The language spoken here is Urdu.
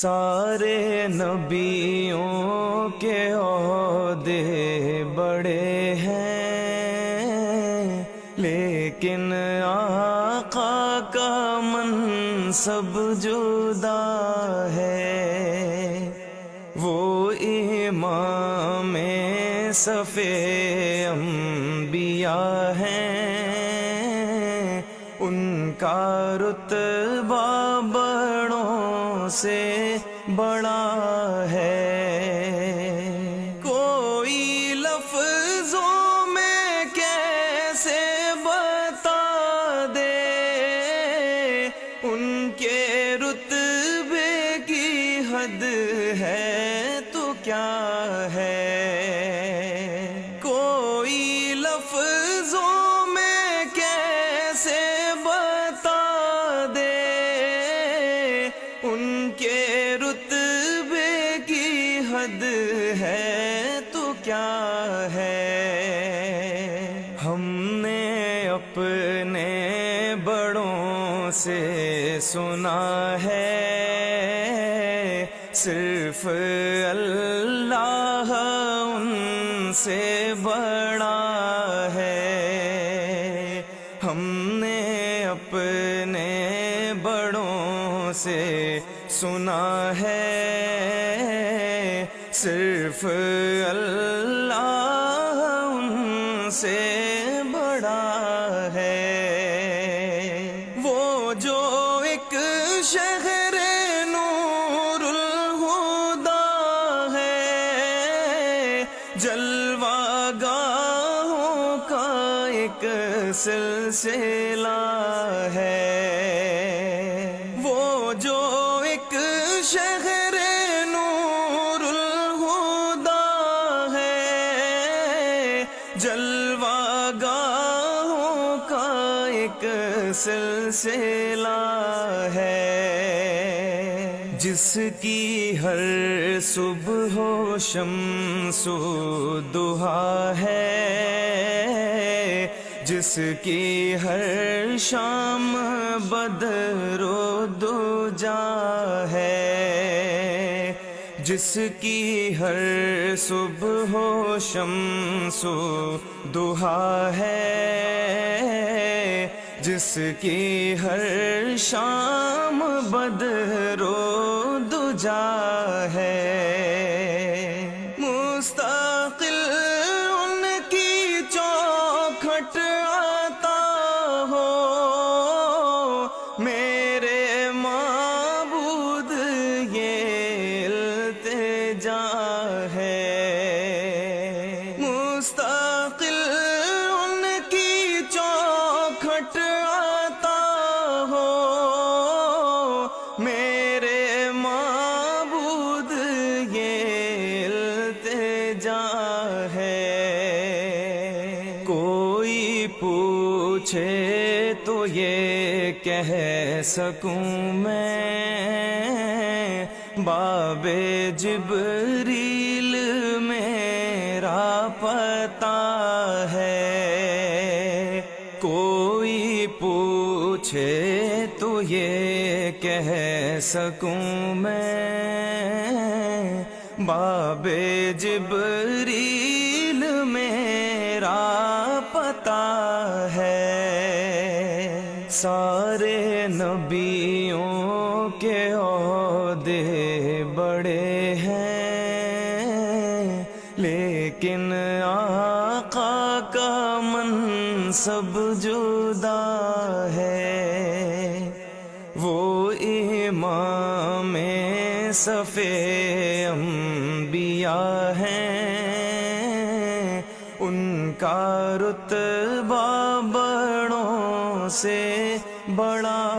سارے نبیوں کے عہدے بڑے ہیں، لیکن آقا کا منصب جدا ہے۔ وہ امام صف انبیاء ہیں، ان کا رتبہ بڑوں سے بڑا ہے۔ کوئی لفظوں میں کیسے بتا دے ان کے رتبے کی حد ہے تو کیا ہے۔ کوئی لفظوں میں کیسے بتا دے ان کے رتبے کی حد ہے تو کیا ہے۔ ہم نے اپنے بڑوں سے سنا ہے، صرف اللہ ان سے بڑا ہے۔ ہم نے اپنے بڑوں سے سنا ہے، صرف اللہ ان سے بڑا ہے۔ وہ جو ایک شہر نور الہدا ہے، جلوہ گاہوں کا ایک سلسلہ ہے۔ وہ جو ایک شہر نور الہدا ہے، جلوہ گاہوں کا ایک سلسلہ ہے۔ جس کی ہر صبح و شمس و ضحیٰ ہے، جس کی ہر شام بدر و دجا ہے، جس کی ہر صبح و شمس و ضحیٰ ہے، جس کی ہر شام بدر و دجا ہے۔ مستقل ان کی چوکھٹ آتا ہو، میرے معبود یہ التجا ہے۔ مستقل ان کی چوکھٹ آتا ہو، میرے معبود یہ التجا ہے۔ کوئی پوچھے تو یہ کہہ سکوں میں، باب جبریل میرا پتہ ہے۔ کوئی پوچھے تو یہ کہہ سکوں میں، باب جبریل میرا پتہ ہے۔ سارے نبیوں کے عہدے بڑے ہیں، لیکن آقا کا منصب جدا ہے۔ وہ امام صف انبیاء ہیں، ان کا رتبہ بڑوں سے بڑا